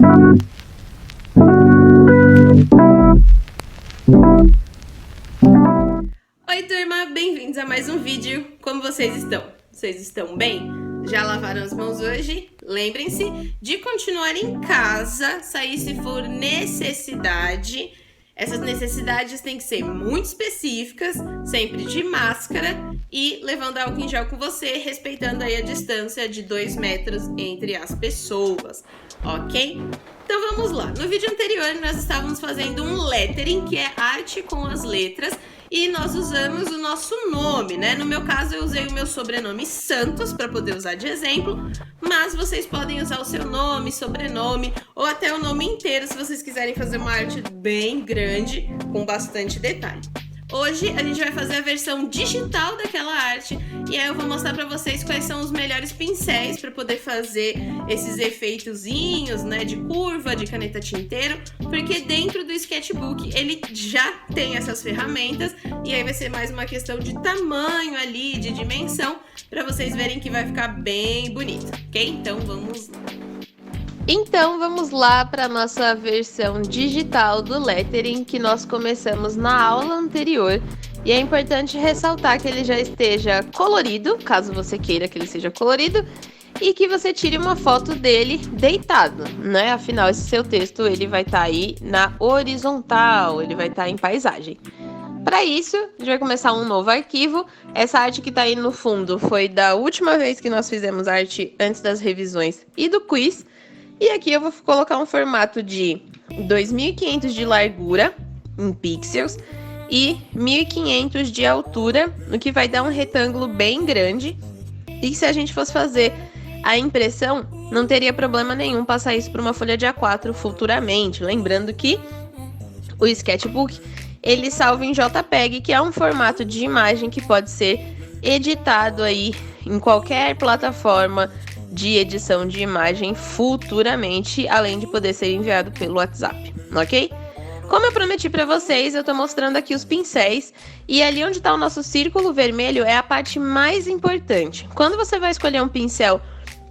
Oi turma, bem-vindos a mais um vídeo. Como vocês estão? Vocês estão bem? Já lavaram as mãos hoje? Lembrem-se de continuar em casa, sair se for necessidade. Essas necessidades têm que ser muito específicas, sempre de máscara e levando álcool em gel com você, respeitando aí a distância de 2 metros entre as pessoas, ok? Então vamos lá. No vídeo anterior nós estávamos fazendo um lettering, que é arte com as letras, e nós usamos o nosso nome, né? No meu caso eu usei o meu sobrenome Santos para poder usar de exemplo, mas vocês podem usar o seu nome, sobrenome ou até o nome inteiro se vocês quiserem fazer uma arte bem grande com bastante detalhe. Hoje a gente vai fazer a versão digital daquela arte e aí eu vou mostrar para vocês quais são os melhores pincéis para poder fazer esses efeitozinhos, né, de curva, de caneta tinteiro, porque dentro do sketchbook ele já tem essas ferramentas e aí vai ser mais uma questão de tamanho ali, de dimensão, para vocês verem que vai ficar bem bonito, ok? Então vamos lá para a nossa versão digital do lettering que nós começamos na aula anterior. E é importante ressaltar que ele já esteja colorido, caso você queira que ele seja colorido, e que você tire uma foto dele deitado, né? Afinal, esse seu texto ele vai estar aí na horizontal, ele vai estar em paisagem. Para isso, a gente vai começar um novo arquivo. Essa arte que está aí no fundo foi da última vez que nós fizemos arte antes das revisões e do quiz. E aqui eu vou colocar um formato de 2.500 de largura em pixels e 1.500 de altura, o que vai dar um retângulo bem grande. E se a gente fosse fazer a impressão, não teria problema nenhum passar isso para uma folha de A4 futuramente. Lembrando que o sketchbook ele salva em JPEG, que é um formato de imagem que pode ser editado aí em qualquer plataforma de edição de imagem futuramente, além de poder ser enviado pelo WhatsApp, ok? Como eu prometi para vocês, eu estou mostrando aqui os pincéis e ali onde está o nosso círculo vermelho é a parte mais importante. Quando você vai escolher um pincel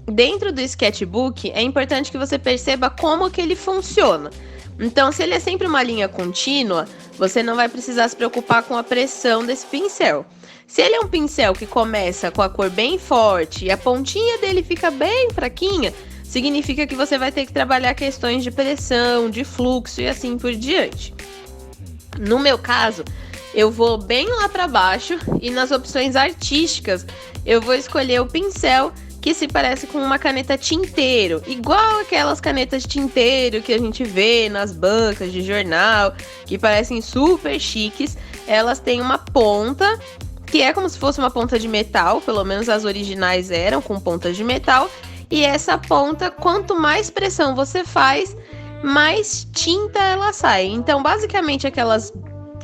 dentro do sketchbook, é importante que você perceba como que ele funciona. Então, se ele é sempre uma linha contínua, você não vai precisar se preocupar com a pressão desse pincel. Se ele é um pincel que começa com a cor bem forte e a pontinha dele fica bem fraquinha, significa que você vai ter que trabalhar questões de pressão, de fluxo e assim por diante. No meu caso, eu vou bem lá para baixo e nas opções artísticas eu vou escolher o pincel que se parece com uma caneta tinteiro, igual aquelas canetas tinteiro que a gente vê nas bancas de jornal, que parecem super chiques. Elas têm uma ponta que é como se fosse uma ponta de metal, pelo menos as originais eram com pontas de metal, e essa ponta, quanto mais pressão você faz, mais tinta ela sai. Então, basicamente, aquelas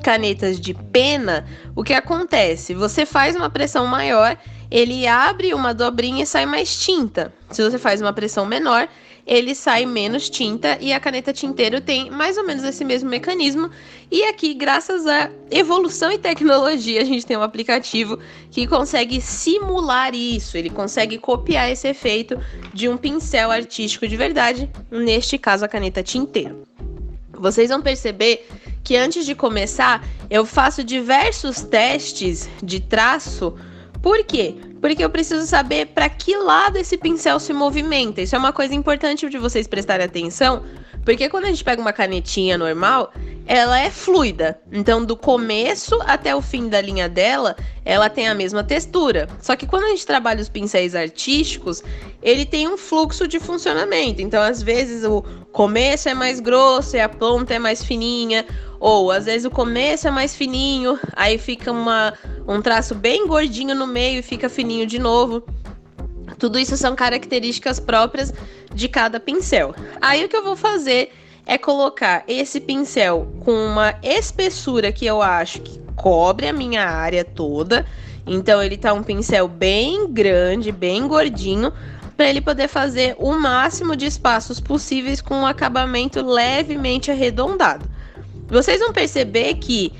canetas de pena, o que acontece? Você faz uma pressão maior, ele abre uma dobrinha e sai mais tinta. Se você faz uma pressão menor, ele sai menos tinta e a caneta tinteiro tem mais ou menos esse mesmo mecanismo. E aqui, graças à evolução e tecnologia, a gente tem um aplicativo que consegue simular isso. Ele consegue copiar esse efeito de um pincel artístico de verdade, neste caso a caneta tinteiro. Vocês vão perceber que antes de começar, eu faço diversos testes de traço. Por quê? Porque eu preciso saber para que lado esse pincel se movimenta. Isso é uma coisa importante de vocês prestarem atenção, porque quando a gente pega uma canetinha normal, ela é fluida. Então, do começo até o fim da linha dela, ela tem a mesma textura. Só que quando a gente trabalha os pincéis artísticos, ele tem um fluxo de funcionamento. Então, às vezes, o começo é mais grosso e a ponta é mais fininha. Ou, às vezes, o começo é mais fininho, aí fica um traço bem gordinho no meio e fica fininho de novo. Tudo isso são características próprias de cada pincel. Aí, o que eu vou fazer é colocar esse pincel com uma espessura que eu acho que cobre a minha área toda. Então, ele tá um pincel bem grande, bem gordinho, para ele poder fazer o máximo de espaços possíveis com um acabamento levemente arredondado. Vocês vão perceber que,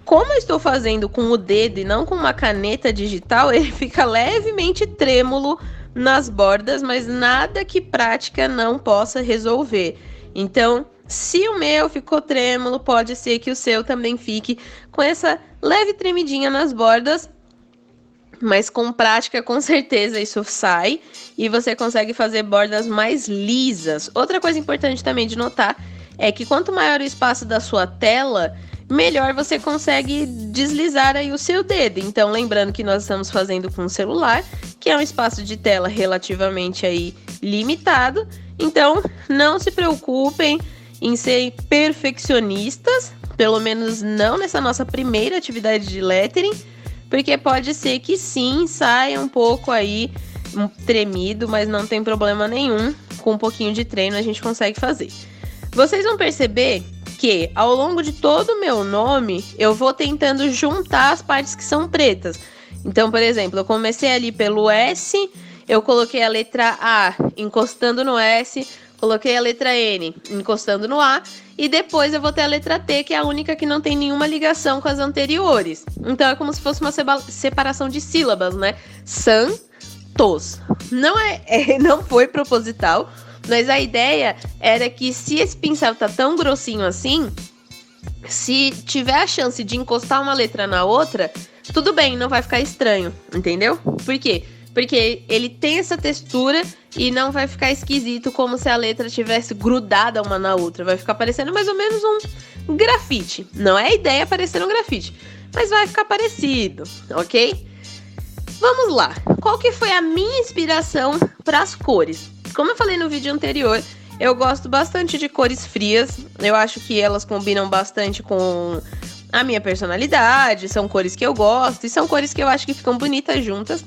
como eu estou fazendo com o dedo e não com uma caneta digital, ele fica levemente trêmulo nas bordas, mas nada que prática não possa resolver. Então, se o meu ficou trêmulo, pode ser que o seu também fique com essa leve tremidinha nas bordas, mas com prática, com certeza, isso sai e você consegue fazer bordas mais lisas. Outra coisa importante também de notar é que quanto maior o espaço da sua tela, melhor você consegue deslizar aí o seu dedo. Então, lembrando que nós estamos fazendo com o celular, que é um espaço de tela relativamente aí limitado. Então, não se preocupem em ser perfeccionistas, pelo menos não nessa nossa primeira atividade de lettering, porque pode ser que sim, saia um pouco aí tremido, mas não tem problema nenhum. Com um pouquinho de treino a gente consegue fazer. Vocês vão perceber que ao longo de todo o meu nome, eu vou tentando juntar as partes que são pretas. Então, por exemplo, eu comecei ali pelo S, eu coloquei a letra A encostando no S, coloquei a letra N encostando no A, e depois eu vou ter a letra T, que é a única que não tem nenhuma ligação com as anteriores. Então é como se fosse uma separação de sílabas, né? Santos. Não foi proposital, mas a ideia era que se esse pincel tá tão grossinho assim, se tiver a chance de encostar uma letra na outra, tudo bem, não vai ficar estranho, entendeu? Por quê? Porque ele tem essa textura e não vai ficar esquisito como se a letra tivesse grudada uma na outra. Vai ficar parecendo mais ou menos um grafite. Não é a ideia parecer um grafite, mas vai ficar parecido, ok? Vamos lá. Qual que foi a minha inspiração para as cores? Como eu falei no vídeo anterior, eu gosto bastante de cores frias. Eu acho que elas combinam bastante com a minha personalidade. São cores que eu gosto e são cores que eu acho que ficam bonitas juntas.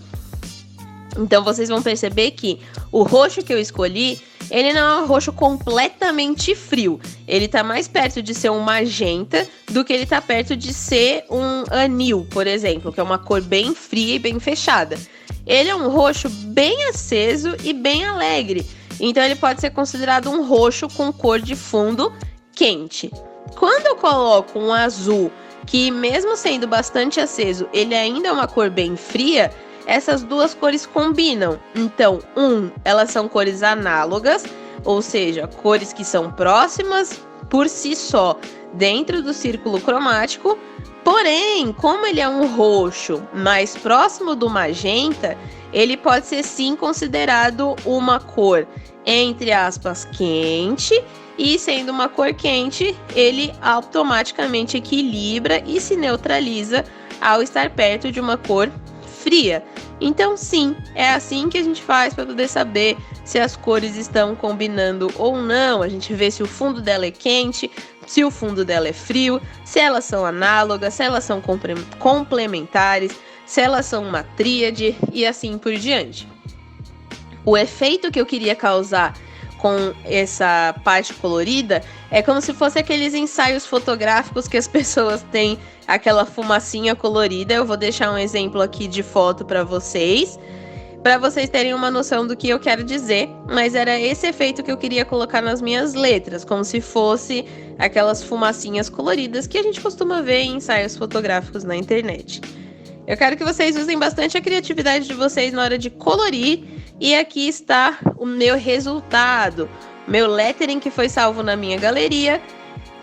Então vocês vão perceber que o roxo que eu escolhi, ele não é um roxo completamente frio. Ele tá mais perto de ser um magenta do que ele tá perto de ser um anil, por exemplo, que é uma cor bem fria e bem fechada. Ele é um roxo bem aceso e bem alegre. Então ele pode ser considerado um roxo com cor de fundo quente. Quando eu coloco um azul, que mesmo sendo bastante aceso, ele ainda é uma cor bem fria, essas duas cores combinam. Então, elas são cores análogas, ou seja, cores que são próximas por si só dentro do círculo cromático. Porém, como ele é um roxo mais próximo do magenta, ele pode ser sim considerado uma cor, entre aspas, quente. E sendo uma cor quente, ele automaticamente equilibra e se neutraliza ao estar perto de uma cor fria. Então sim, é assim que a gente faz para poder saber se as cores estão combinando ou não. A gente vê se o fundo dela é quente, se o fundo dela é frio, se elas são análogas, se elas são complementares, se elas são uma tríade e assim por diante. O efeito que eu queria causar com essa parte colorida é como se fosse aqueles ensaios fotográficos que as pessoas têm aquela fumacinha colorida. Eu vou deixar um exemplo aqui de foto para vocês terem uma noção do que eu quero dizer, mas era esse efeito que eu queria colocar nas minhas letras, como se fosse aquelas fumacinhas coloridas que a gente costuma ver em ensaios fotográficos na internet. Eu quero que vocês usem bastante a criatividade de vocês na hora de colorir. E aqui está o meu resultado, meu lettering que foi salvo na minha galeria,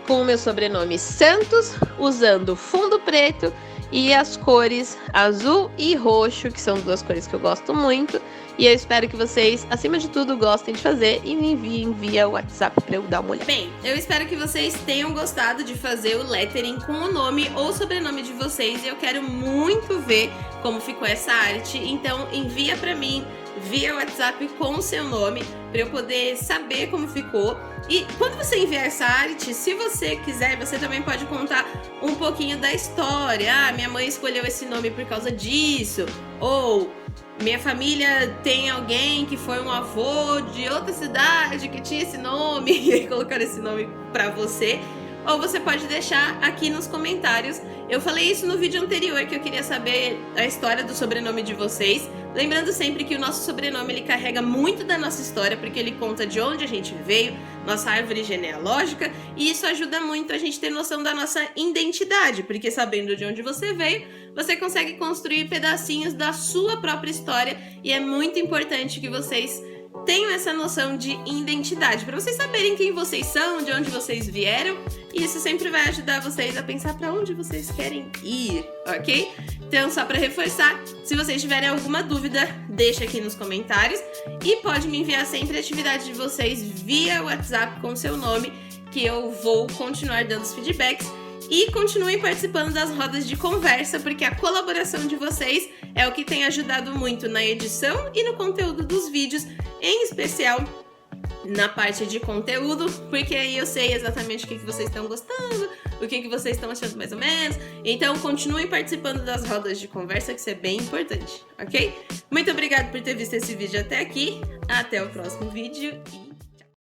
com o meu sobrenome Santos, usando fundo preto e as cores azul e roxo, que são duas cores que eu gosto muito. E eu espero que vocês, acima de tudo, gostem de fazer e me enviem via WhatsApp para eu dar uma olhada. Bem, eu espero que vocês tenham gostado de fazer o lettering com o nome ou sobrenome de vocês. E eu quero muito ver como ficou essa arte, então envia para mim via WhatsApp com o seu nome para eu poder saber como ficou. E quando você enviar essa arte, se você quiser, você também pode contar um pouquinho da história. Ah, minha mãe escolheu esse nome por causa disso, ou minha família tem alguém que foi um avô de outra cidade que tinha esse nome e aí colocaram esse nome para você. Ou você pode deixar aqui nos comentários. Eu falei isso no vídeo anterior, que eu queria saber a história do sobrenome de vocês. Lembrando sempre que o nosso sobrenome, ele carrega muito da nossa história, porque ele conta de onde a gente veio, nossa árvore genealógica, e isso ajuda muito a gente ter noção da nossa identidade, porque sabendo de onde você veio, você consegue construir pedacinhos da sua própria história, e é muito importante que vocês tenham essa noção de identidade, para vocês saberem quem vocês são, de onde vocês vieram, e isso sempre vai ajudar vocês a pensar para onde vocês querem ir, ok? Então, só para reforçar, se vocês tiverem alguma dúvida, deixa aqui nos comentários e pode me enviar sempre a atividade de vocês via WhatsApp com seu nome, que eu vou continuar dando os feedbacks. E continuem participando das rodas de conversa, porque a colaboração de vocês é o que tem ajudado muito na edição e no conteúdo dos vídeos, em especial na parte de conteúdo, porque aí eu sei exatamente o que vocês estão gostando, o que vocês estão achando mais ou menos. Então continuem participando das rodas de conversa, que isso é bem importante, ok? Muito obrigada por ter visto esse vídeo até aqui, até o próximo vídeo.